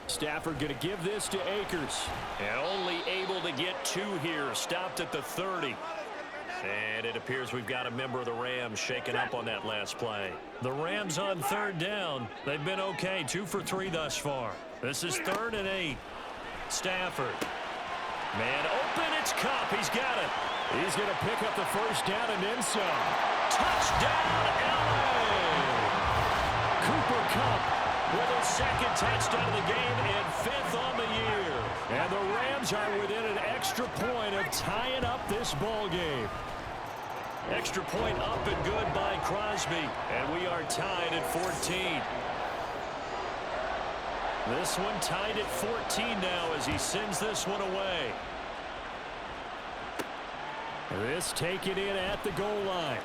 Stafford going to give this to Akers. And only able to get 2 here. Stopped at the 30. And it appears we've got a member of the Rams shaken up on that last play. The Rams on 3rd down. They've been okay. 2 for 3 thus far. This is 3rd and 8. Stafford. Man open. It's Kupp. He's got it. He's going to pick up the 1st down and then some. Touchdown, LA! Cooper Kupp with his 2nd touchdown of the game and 5th on the year. And the Rams are within an extra point of tying up this ball game. Extra point up and good by Crosby. And we are tied at 14. This one tied at 14 now as he sends this one away. This taken in at the goal line.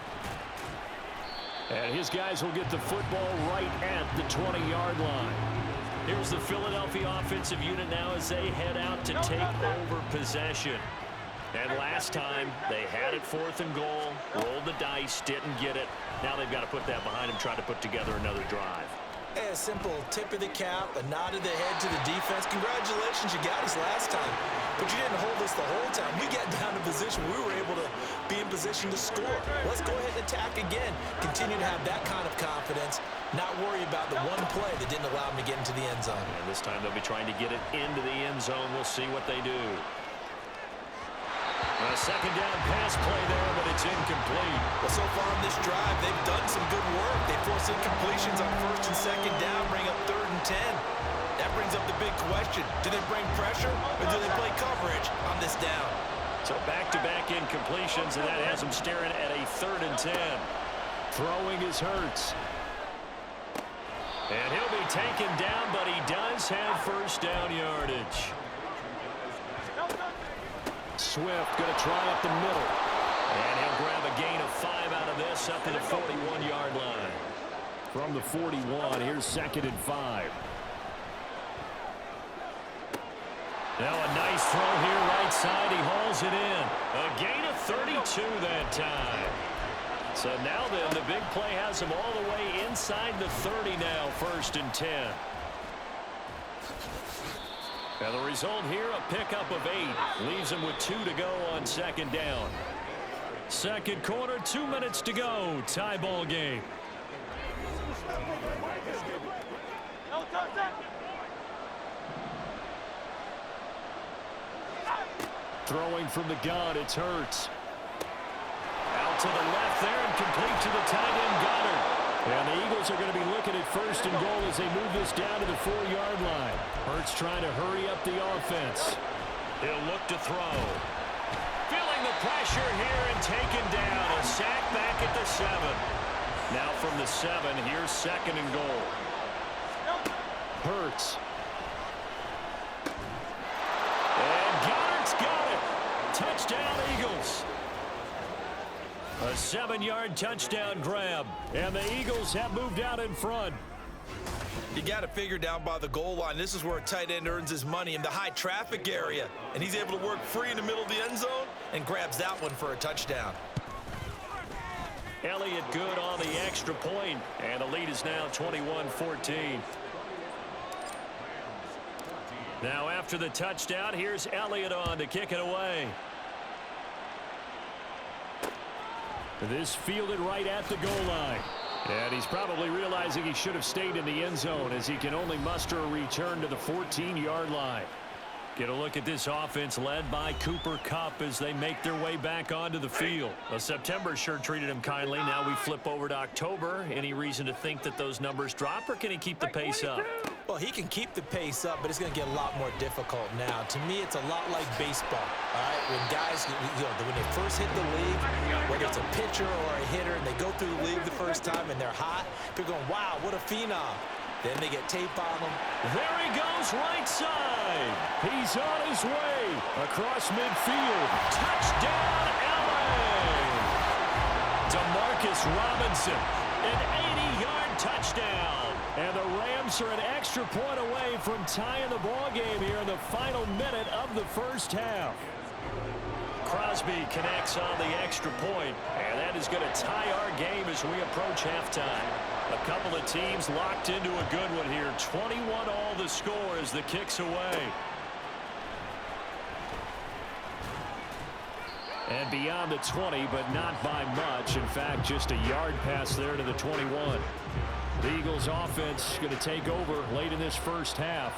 And his guys will get the football right at the 20-yard line. Here's the Philadelphia offensive unit now as they head out to take over possession. And last time, they had it 4th and goal, rolled the dice, didn't get it. Now they've got to put that behind them, try to put together another drive. A simple tip of the cap, a nod of the head to the defense. Congratulations, you got us last time. But you didn't hold us the whole time. We got down to position. We were able to be in position to score. Let's go ahead and attack again. Continue to have that kind of confidence. Not worry about the one play that didn't allow them to get into the end zone. And this time they'll be trying to get it into the end zone. We'll see what they do. A 2nd down pass play there, but it's incomplete. Well, so far on this drive, they've done some good work. They force incompletions on 1st and 2nd down, bring up 3rd and 10. That brings up the big question. Do they bring pressure or do they play coverage on this down? So back-to-back incompletions, and that has them staring at a 3rd and 10. Throwing is Hurts. And he'll be taken down, but he does have 1st down yardage. Swift going to try up the middle. And he'll grab a gain of 5 out of this up to the 41-yard line. From the 41, here's 2nd and 5. Now a nice throw here right side. He hauls it in. A gain of 32 that time. So now then, the big play has him all the way inside the 30 now, 1st and 10. And the result here, a pickup of 8. Leaves him with 2 to go on 2nd down. 2nd quarter, 2 minutes to go. Tie ball game. Throwing from the gun, it's Hurts. Out to the left there and complete to the tight end Goddard. And the Eagles are going to be looking at 1st and goal as they move this down to the 4-yard line. Hurts trying to hurry up the offense. He'll look to throw. Feeling the pressure here and taken down. A sack back at the 7. Now from the 7, here's 2nd and goal. Hurts. And Goddard's got it. Touchdown, Eagles. A 7-yard touchdown grab. And the Eagles have moved out in front. You got to figure down by the goal line. This is where a tight end earns his money in the high traffic area. And he's able to work free in the middle of the end zone and grabs that one for a touchdown. Elliott good on the extra point. And the lead is now 21-14. Now after the touchdown, here's Elliott on to kick it away. This fielded right at the goal line. And he's probably realizing he should have stayed in the end zone as he can only muster a return to the 14-yard line. Get a look at this offense led by Cooper Kupp as they make their way back onto the field. Well, September sure treated him kindly. Now we flip over to October. Any reason to think that those numbers drop, or can he keep the pace up? Well, he can keep the pace up, but it's going to get a lot more difficult now. To me, it's a lot like baseball. All right, when guys, when they first hit the league, whether it's a pitcher or a hitter, and they go through the league the first time and they're hot, people are going, wow, what a phenom. Then they get tape on him. There he goes, right side. He's on his way across midfield. Touchdown, LA! DeMarcus Robinson, an 80-yard touchdown. And the Rams are an extra point away from tying the ball game here in the final minute of the first half. Crosby connects on the extra point, and that is going to tie our game as we approach halftime. A couple of teams locked into a good one here. 21 all the score as the kick's away. And beyond the 20, but not by much. In fact, just a yard pass there to the 21. The Eagles offense going to take over late in this first half.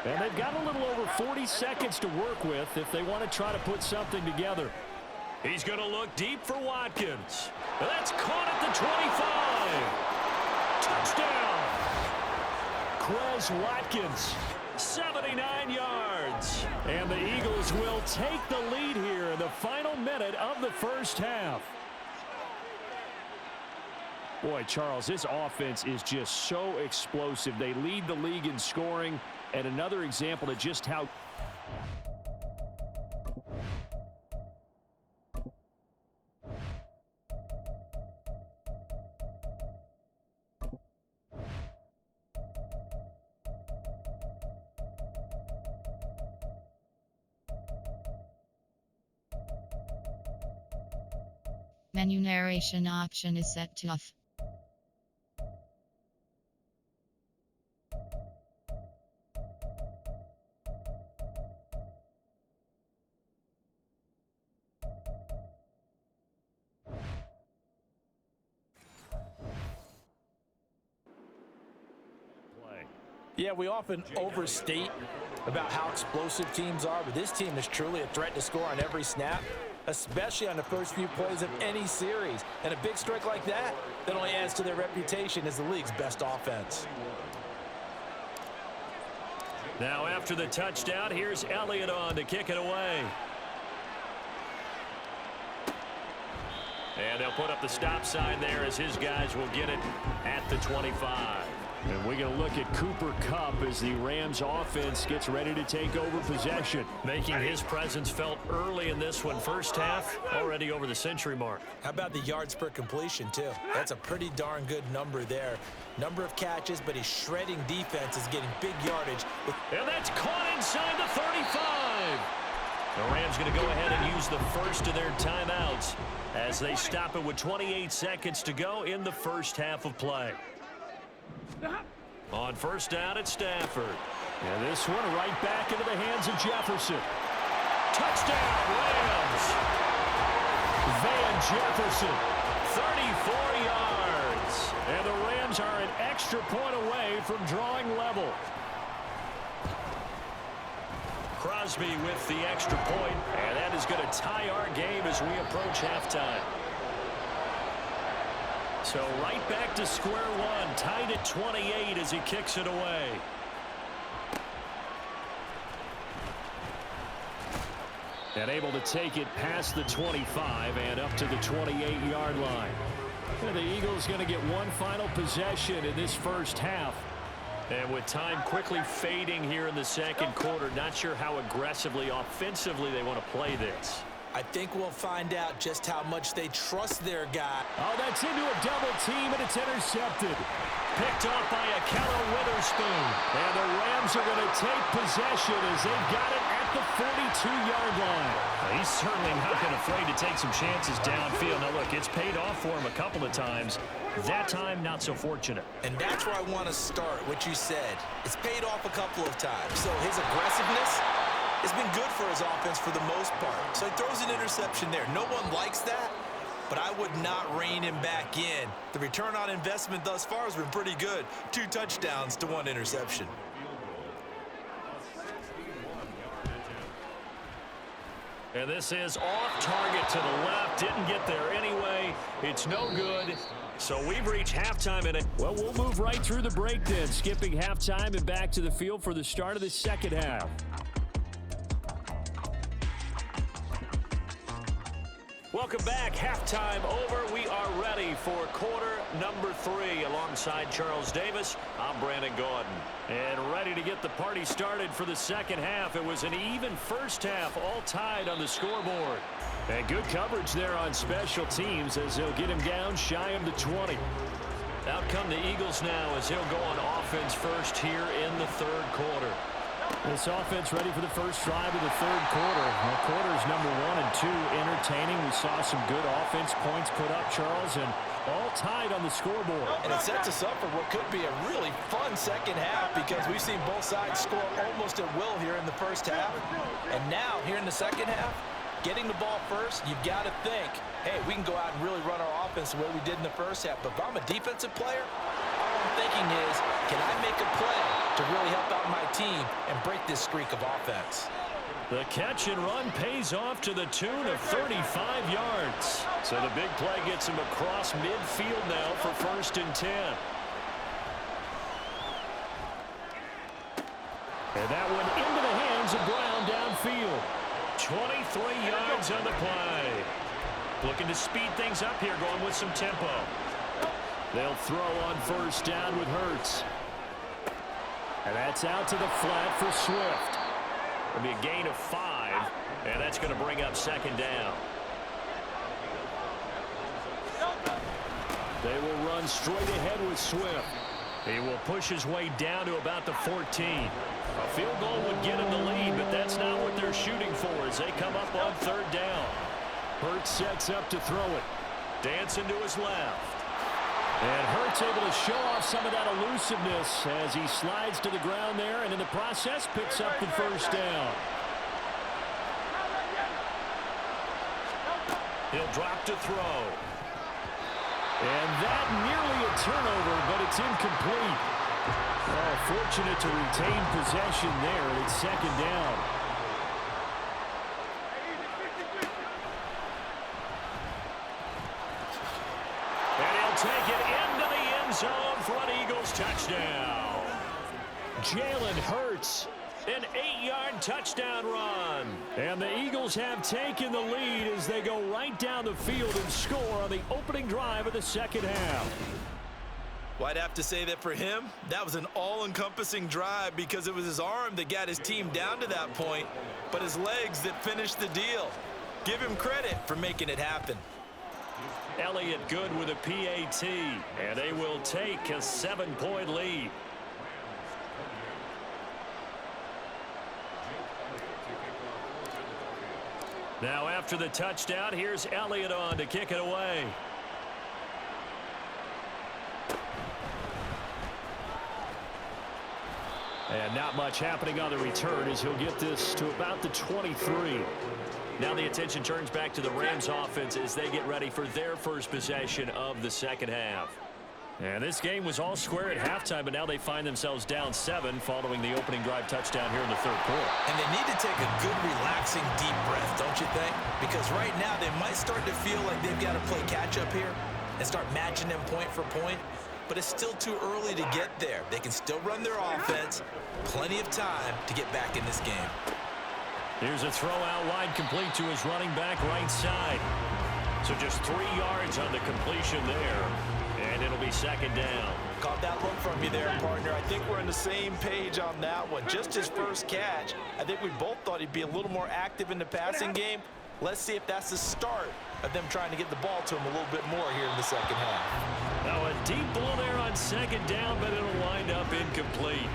And they've got a little over 40 seconds to work with if they want to try to put something together. He's going to look deep for Watkins. That's caught at the 25. Touchdown. Quez Watkins, 79 yards. And the Eagles will take the lead here in the final minute of the first half. Boy, Charles, this offense is just so explosive. They lead the league in scoring, and another example of just how... Menu narration option is set to off. Yeah, we often overstate about how explosive teams are, but this team is truly a threat to score on every snap, especially on the first few plays of any series. And a big strike like that only adds to their reputation as the league's best offense. Now after the touchdown, here's Elliott on to kick it away. And they'll put up the stop sign there as his guys will get it at the 25. And we're going to look at Cooper Kupp as the Rams offense gets ready to take over possession. Making his presence felt early in this one. First half, already over the century mark. How about the yards per completion, too? That's a pretty darn good number there. Number of catches, but his shredding defense is getting big yardage. And that's caught inside the 35. The Rams going to go ahead and use the first of their timeouts as they stop it with 28 seconds to go in the first half of play. On first down at Stafford. And this one right back into the hands of Jefferson. Touchdown, Rams. Van Jefferson. 34 yards. And the Rams are an extra point away from drawing level. Crosby with the extra point, and that is going to tie our game as we approach halftime. So right back to square one, tied at 28 as he kicks it away. And able to take it past the 25 and up to the 28-yard line. And the Eagles going to get one final possession in this first half. And with time quickly fading here in the second quarter, not sure how aggressively, offensively they want to play this. I think we'll find out just how much they trust their guy. Oh, that's into a double team, and it's intercepted. Picked off by Akello Witherspoon. And the Rams are going to take possession as they've got it at the 42-yard line. Well, he's certainly not been afraid to take some chances downfield. Now, look, it's paid off for him a couple of times. That time, not so fortunate. And that's where I want to start, what you said. It's paid off a couple of times. So his aggressiveness has been good for his offense for the most part. So he throws an interception there. No one likes that, but I would not rein him back in. The return on investment thus far has been pretty good. 2 touchdowns to 1 interception. And this is off target to the left. Didn't get there anyway. It's no good. So we've reached halftime in it. Well, we'll move right through the break then, skipping halftime and back to the field for the start of the second half. Welcome back. Halftime over. We are ready for quarter number 3. Alongside Charles Davis, I'm Brandon Gordon. And ready to get the party started for the second half. It was an even first half, all tied on the scoreboard. And good coverage there on special teams as they'll get him down shy of the 20. Out come the Eagles now as he'll go on offense first here in the third quarter. This offense ready for the first drive of the third quarter. Well, quarters number 1 and 2 entertaining. We saw some good offense points put up, Charles, and all tied on the scoreboard. And it sets us up for what could be a really fun second half because we've seen both sides score almost at will here in the first half. And now, here in the second half, getting the ball first, you've got to think, hey, we can go out and really run our offense the way we did in the first half. But if I'm a defensive player, all I'm thinking is, can I make a play to really help out my team and break this streak of offense? The catch and run pays off to the tune of 35 yards. So the big play gets him across midfield now for 1st and 10. And that one into the hands of Brown downfield. 23 yards on the play. Looking to speed things up here, going with some tempo. They'll throw on first down with Hurts. And that's out to the flat for Swift. It'll be a gain of 5, and that's going to bring up 2nd down. They will run straight ahead with Swift. He will push his way down to about the 14. A field goal would get him the lead, but that's not what they're shooting for as they come up on 3rd down. Hurts sets up to throw it. Dancing to his left. And Hurts able to show off some of that elusiveness as he slides to the ground there and in the process picks up the first down. He'll drop to throw. And that nearly a turnover, but it's incomplete. Oh, fortunate to retain possession there. It's 2nd down. And he'll take it into the end zone for an Eagles touchdown. Jalen Hurts. An 8-yard touchdown run. And the Eagles have taken the lead as they go right down the field and score on the opening drive of the second half. Well, I'd have to say that for him, that was an all-encompassing drive because it was his arm that got his team down to that point, but his legs that finished the deal. Give him credit for making it happen. Elliott good with a PAT, and they will take a 7-point lead. Now after the touchdown, here's Elliott on to kick it away. And not much happening on the return as he'll get this to about the 23. Now the attention turns back to the Rams offense as they get ready for their first possession of the second half. And this game was all square at halftime, but now they find themselves down 7 following the opening drive touchdown here in the third quarter. And they need to take a good, relaxing, deep breath, don't you think? Because right now they might start to feel like they've got to play catch-up here and start matching them point for point. But it's still too early to get there. They can still run their offense. Plenty of time to get back in this game. Here's a throw out wide, complete to his running back right side. So just 3 yards on the completion there. And it'll be second down. Caught that look from you there, partner. I think we're on the same page on that one. Just his first catch. I think we both thought he'd be a little more active in the passing game. Let's see if that's the start of them trying to get the ball to him a little bit more here in the second half. Now a deep ball there on second down, but it'll wind up incomplete.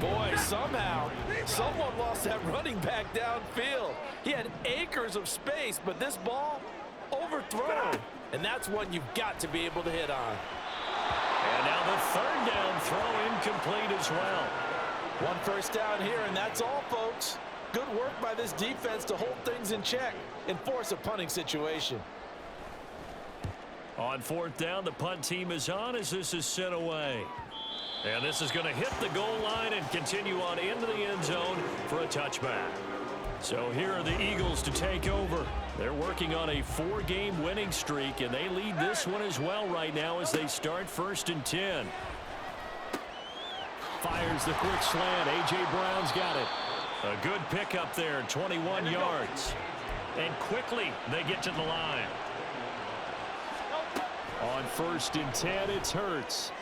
Boy, somehow, someone lost that running back downfield. He had acres of space, but this ball overthrown. And that's one you've got to be able to hit on. And now the third down throw incomplete as well. One first down here, and that's all, folks. Good work by this defense to hold things in check and force a punting situation. On fourth down, the punt team is on as this is sent away. And this is going to hit the goal line and continue on into the end zone for a touchback. So here are the Eagles to take over. They're working on a 4-game winning streak, and they lead this one as well right now as they start 1st and 10. Fires the quick slant. A.J. Brown's got it. A good pickup there, 21 yards. And quickly they get to the line. On 1st and 10, it's Hurts.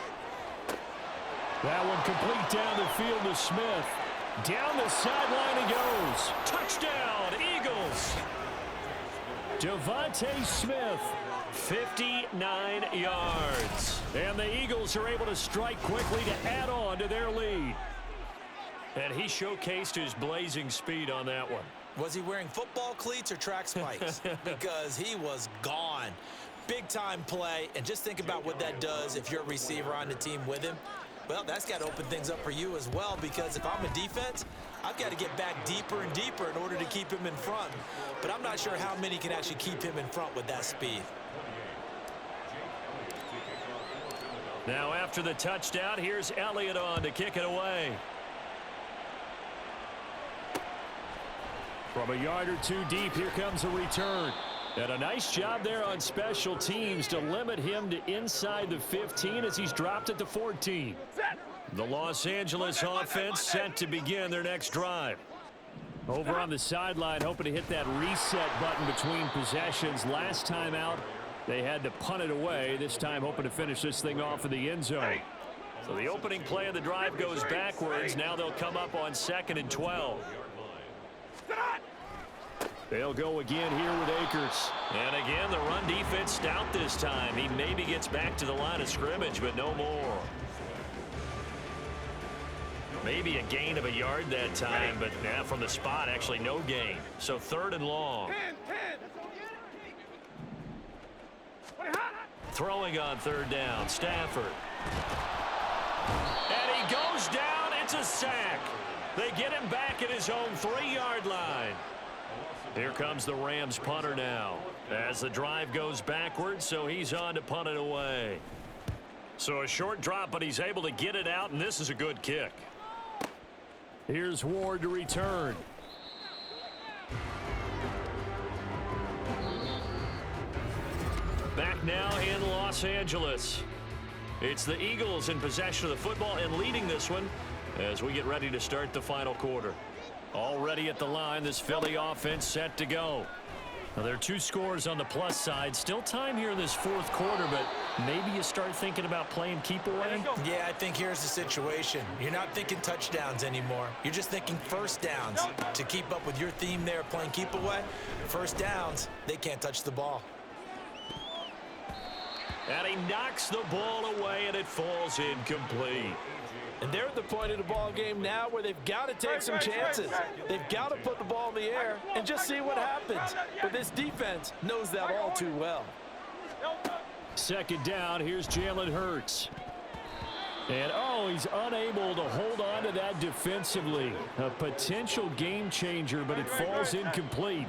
That one complete down the field to Smith. Down the sideline he goes. Touchdown, Eagles. Devontae Smith. 59 yards. And the Eagles are able to strike quickly to add on to their lead. And he showcased his blazing speed on that one. Was he wearing football cleats or track spikes? Because he was gone. Big-time play, and just think about what that does if you're a receiver on the team with him. Well, that's got to open things up for you as well, because if I'm a defense, I've got to get back deeper and deeper in order to keep him in front. But I'm not sure how many can actually keep him in front with that speed. Now after the touchdown, here's Elliott on to kick it away. From a yard or two deep, here comes a return. And a nice job there on special teams to limit him to inside the 15 as he's dropped at the 14. The Los Angeles offense set to begin their next drive. Over on the sideline, hoping to hit that reset button between possessions. Last time out, they had to punt it away. This time, hoping to finish this thing off in the end zone. So the opening play of the drive goes backwards. Now they'll come up on 2nd and 12. They'll go again here with Akers. And again, the run defense stout this time. He maybe gets back to the line of scrimmage, but no more. Maybe a gain of a yard that time, but now from the spot, actually no gain. So 3rd and long. Throwing on 3rd down, Stafford. And he goes down. It's a sack. They get him back at his own 3-yard line. Here comes the Rams punter now as the drive goes backwards, so he's on to punt it away. So a short drop, but he's able to get it out, and this is a good kick. Here's Ward to return. Back now in Los Angeles. It's the Eagles in possession of the football and leading this one as we get ready to start the final quarter. Already at the line, this Philly offense set to go. Now, there are 2 scores on the plus side. Still time here in this 4th quarter, but maybe you start thinking about playing keep away? Yeah, I think here's the situation. You're not thinking touchdowns anymore. You're just thinking first downs. To keep up with your theme there, playing keep away, first downs, they can't touch the ball. And he knocks the ball away, and it falls incomplete. And they're at the point of the ball game now where they've got to take some chances. They've got to put the ball in the air and just see what happens. But this defense knows that all too well. 2nd down, here's Jalen Hurts. And, oh, he's unable to hold on to that defensively. A potential game changer, but it falls incomplete.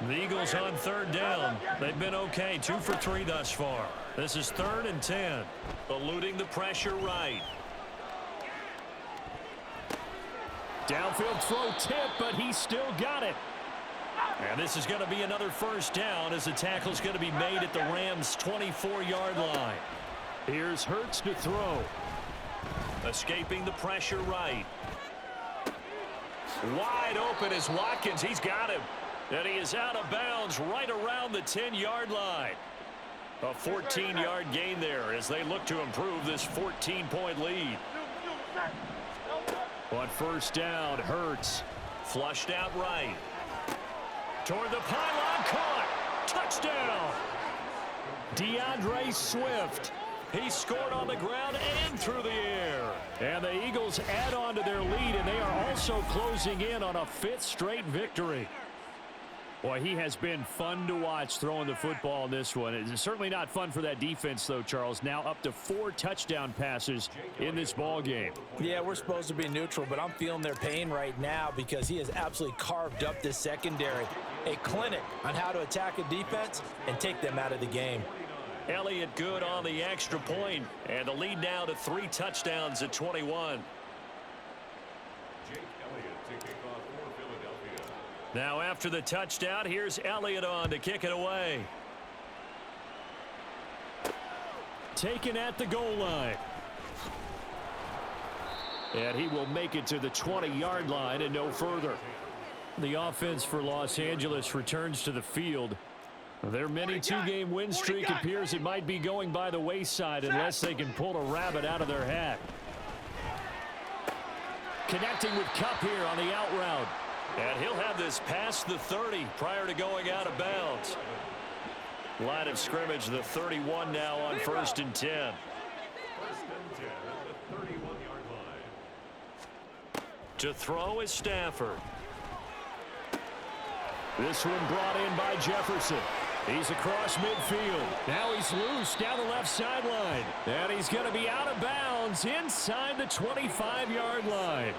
The Eagles on 3rd down. They've been okay, 2 for 3 thus far. This is 3rd and 10. Eluding the pressure right. Downfield throw tip, but he still got it. And this is going to be another first down as the tackle's going to be made at the Rams' 24-yard line. Here's Hurts to throw. Escaping the pressure right. Wide open is Watkins. He's got him. And he is out of bounds right around the 10-yard line. A 14-yard gain there as they look to improve this 14-point lead. On 1st down, Hurts. Flushed out right. Toward the pylon, caught. Touchdown. DeAndre Swift. He scored on the ground and through the air. And the Eagles add on to their lead, and they are also closing in on a 5th straight victory. Boy, he has been fun to watch throwing the football in this one. It's certainly not fun for that defense, though, Charles. Now up to 4 touchdown passes in this ball game. Yeah, we're supposed to be neutral, but I'm feeling their pain right now because he has absolutely carved up this secondary. A clinic on how to attack a defense and take them out of the game. Elliott good on the extra point, and the lead now to 3 touchdowns at 21. Now after the touchdown, here's Elliott on to kick it away. Taken at the goal line. And he will make it to the 20-yard line and no further. The offense for Los Angeles returns to the field. Their mini 2-game win streak appears it might be going by the wayside unless they can pull a rabbit out of their hat. Connecting with Kupp here on the out route. And he'll have this past the 30 prior to going out of bounds. Line of scrimmage, the 31 now on 1st and 10. To throw is Stafford. This one brought in by Jefferson. He's across midfield. Now he's loose down the left sideline. And he's going to be out of bounds inside the 25-yard line.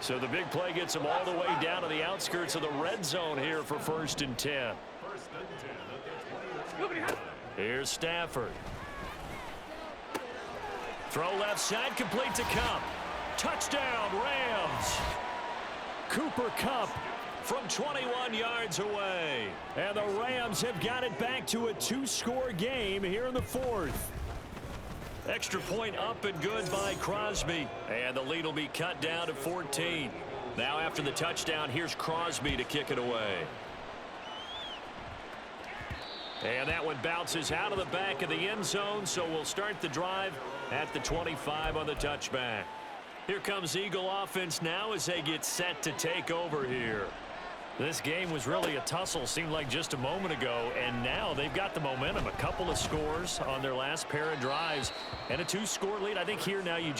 So the big play gets him all the way down to the outskirts of the red zone here for 1st and 10. Here's Stafford. Throw left side, complete to Kupp. Touchdown, Rams. Cooper Kupp from 21 yards away. And the Rams have got it back to a 2-score game here in the 4th. Extra point up and good by Crosby. And the lead will be cut down to 14. Now after the touchdown, here's Crosby to kick it away. And that one bounces out of the back of the end zone, so we'll start the drive at the 25 on the touchback. Here comes Eagle offense now as they get set to take over here. This game was really a tussle, seemed like just a moment ago, and now they've got the momentum. A couple of scores on their last pair of drives and a 2-score lead. I think here now you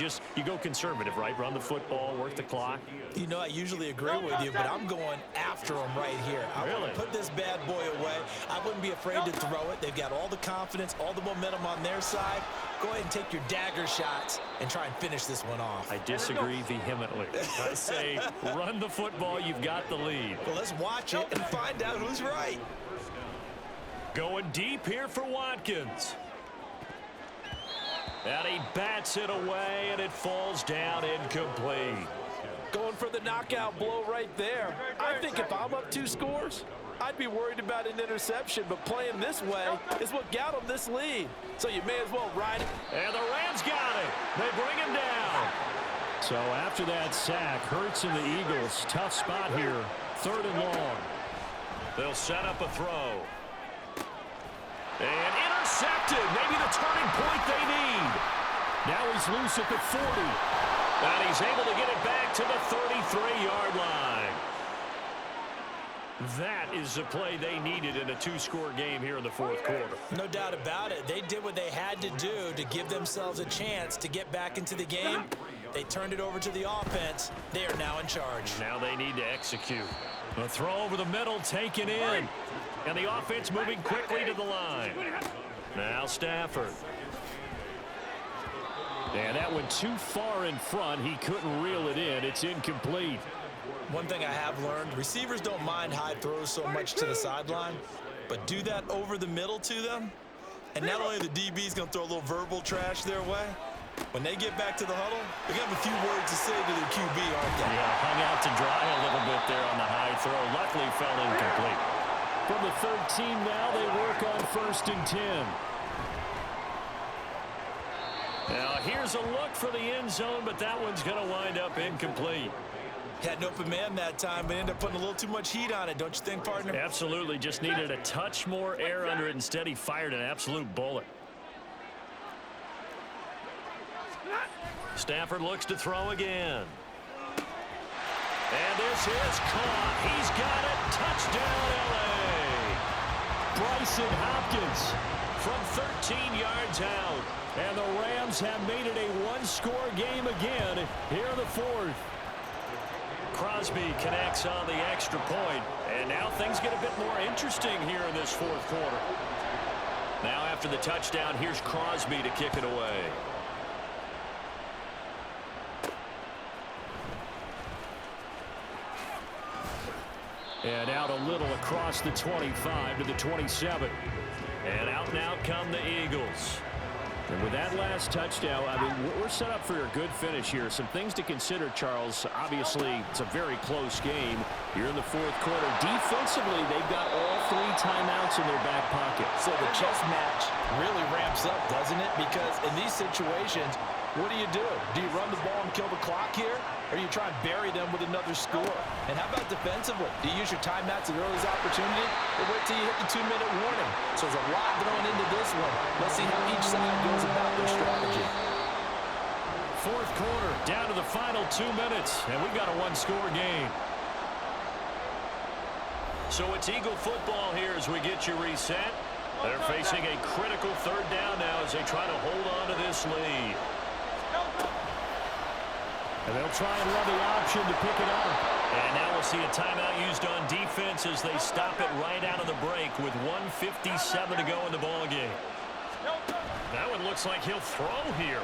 go conservative, right? Run the football, work the clock. You know, I usually agree with you, but I'm going after them right here. I want to put this bad boy away. I wouldn't be afraid to throw it. They've got all the confidence, all the momentum on their side. Go ahead and take your dagger shots and try and finish this one off. I disagree vehemently. I say run the football. You've got the lead. Well, let's watch it and find out who's right. Going deep here for Watkins. And he bats it away, and it falls down incomplete. Going for the knockout blow right there. I think if I'm up 2 scores, I'd be worried about an interception, but playing this way is what got them this lead. So you may as well ride it. And the Rams got it. They bring him down. So after that sack, Hurts and the Eagles, tough spot here, 3rd and long. They'll set up a throw. And intercepted. Maybe the turning point they need. Now he's loose at the 40. And he's able to get it back to the 33-yard line. That is the play they needed in a 2-score game here in the 4th quarter. No doubt about it. They did what they had to do to give themselves a chance to get back into the game. They turned it over to the offense. They are now in charge. Now they need to execute. A throw over the middle taken in. And the offense moving quickly to the line. Now Stafford. And that went too far in front. He couldn't reel it in. It's incomplete. One thing I have learned, receivers don't mind high throws so much to the sideline, but do that over the middle to them, and not only the DB's going to throw a little verbal trash their way, when they get back to the huddle, they're going to have a few words to say to their QB, aren't they? Yeah, hung out to dry a little bit there on the high throw. Luckily fell incomplete. From the 13 now, they work on 1st and 10. Now here's a look for the end zone, but that one's going to wind up incomplete. Had an open man that time, but ended up putting a little too much heat on it, don't you think, partner? Absolutely. Just needed a touch more air under it. Instead, he fired an absolute bullet. Stafford looks to throw again. And this is caught. He's got it. Touchdown, L.A. Bryson Hopkins from 13 yards out. And the Rams have made it a 1-score game again here in the 4th. Crosby connects on the extra point, and now things get a bit more interesting here in this 4th quarter. Now after the touchdown, here's Crosby to kick it away. And out a little across the 25 to the 27. And out and out come the Eagles. And with that last touchdown, I mean, we're set up for a good finish here. Some things to consider, Charles. Obviously, it's a very close game here in the 4th quarter. Defensively, they've got all 3 timeouts in their back pocket. So the chess match really ramps up, doesn't it? Because in these situations, what do? Do you run the ball and kill the clock here? Or do you try and bury them with another score? And how about defensively? Do you use your timeouts at the earliest opportunity? Or wait till you hit the 2-minute warning? So there's a lot going into this one. Let's see how each side goes about their strategy. 4th quarter, down to the final 2 minutes, and we've got a 1-score game. So it's Eagle football here as we get you reset. They're facing a critical 3rd down now as they try to hold on to this lead. And they'll try and run the option to pick it up. And now we'll see a timeout used on defense as they stop it right out of the break with 1:57 to go in the ballgame. That one looks like he'll throw here.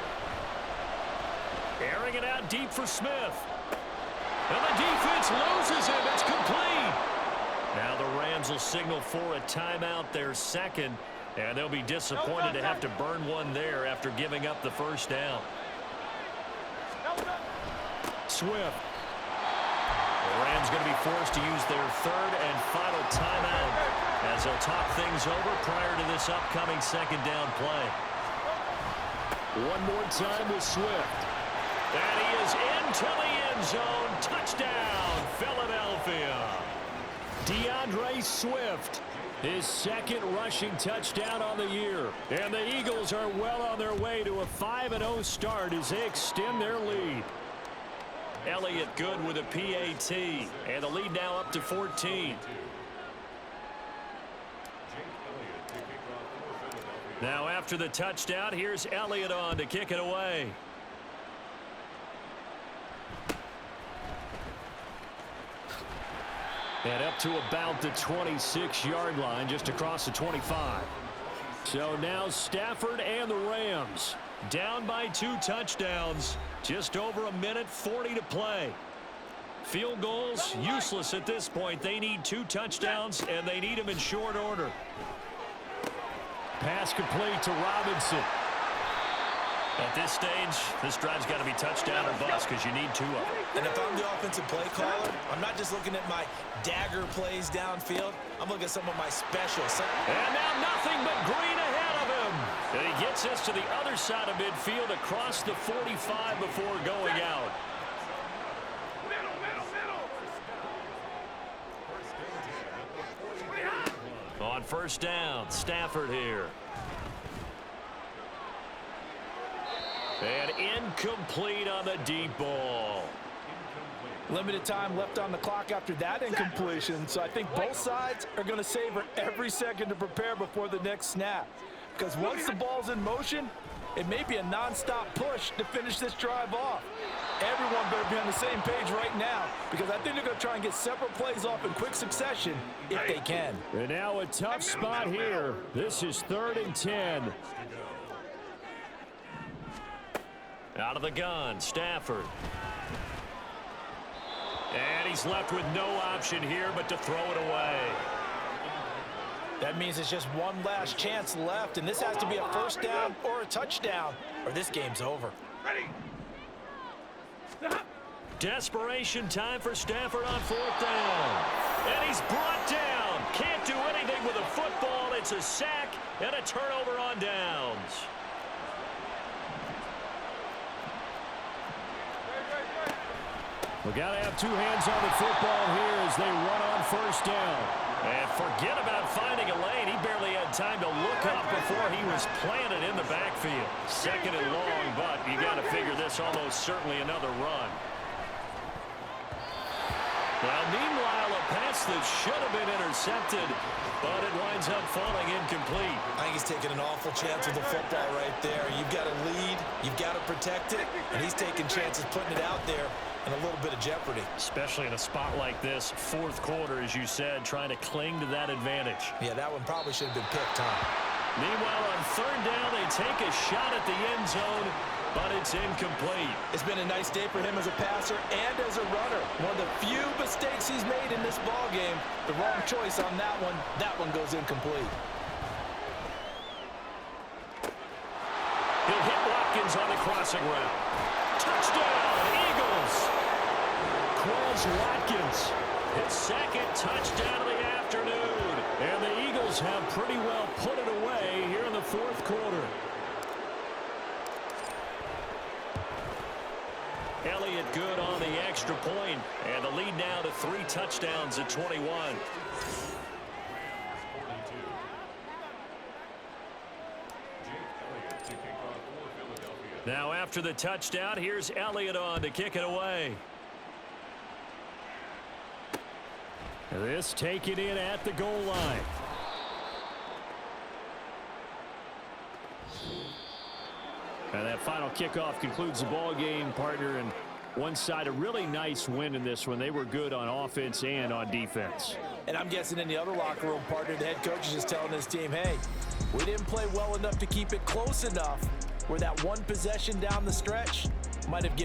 Airing it out deep for Smith. And the defense loses him. It's complete. Now the Rams will signal for a timeout, their second. And they'll be disappointed to have to burn one there after giving up the first down. Swift. The Rams going to be forced to use their third and final timeout as they'll talk things over prior to this upcoming second down play. One more time with Swift. And he is into the end zone. Touchdown, Philadelphia. DeAndre Swift, his second rushing touchdown on the year. And the Eagles are well on their way to a 5-0 start as they extend their lead. Elliott good with a PAT. And the lead now up to 14. Now after the touchdown, here's Elliott on to kick it away. And up to about the 26-yard line, just across the 25. So now Stafford and the Rams down by 2 touchdowns. Just over a minute 40 to play. Field goals useless at this point. They need 2 touchdowns, and they need them in short order. Pass complete to Robinson. At this stage, this drive's got to be touchdown or bust because you need 2 of them. And if I'm the offensive play caller, I'm not just looking at my dagger plays downfield. I'm looking at some of my specials. And now nothing but green ahead of him. And he gets us to the other side of midfield across the 45 before going out. On first down, Stafford here. And incomplete on the deep ball. Limited time left on the clock after that incompletion, so I think both sides are going to savor every second to prepare before the next snap. Because once the ball's in motion, it may be a non-stop push to finish this drive off. Everyone better be on the same page right now, because I think they're going to try and get several plays off in quick succession if they can. And now a tough spot here. This is 3rd and 10. Out of the gun, Stafford. And he's left with no option here but to throw it away. That means it's just one last chance left, and this has to be a first down or a touchdown, or this game's over. Desperation time for Stafford on 4th down. And he's brought down. Can't do anything with a football. It's a sack and a turnover on downs. We got to have 2 hands on the football here as they run on first down. And forget about finding a lane. He barely had time to look up before he was planted in the backfield. 2nd and long, but you got to figure this almost certainly another run. Well, meanwhile, a pass that should have been intercepted, but it winds up falling incomplete. I think he's taking an awful chance with the football right there. You've got to lead, you've got to protect it, and he's taking chances putting it out there in a little bit of jeopardy. Especially in a spot like this, 4th quarter, as you said, trying to cling to that advantage. Yeah, that one probably should have been picked, huh? Meanwhile, on 3rd down, they take a shot at the end zone, but it's incomplete. It's been a nice day for him as a passer and as a runner. One of the few mistakes he's made in this ball game. The wrong choice on that one. That one goes incomplete. He'll hit Watkins on the crossing route. Touchdown, Eagles! Quez Watkins. His 2nd touchdown of the afternoon. And the Eagles have pretty well put it away here in the 4th quarter. Elliott good on the extra point, and the lead now to 3 touchdowns at 21. Now after the touchdown, here's Elliott on to kick it away. This taken in at the goal line. And that final kickoff concludes the ball game, partner. And One side, a really nice win in this one. They were good on offense and on defense. And I'm guessing in the other locker room, partner, the head coach is just telling his team, hey, we didn't play well enough to keep it close enough where that one possession down the stretch might have given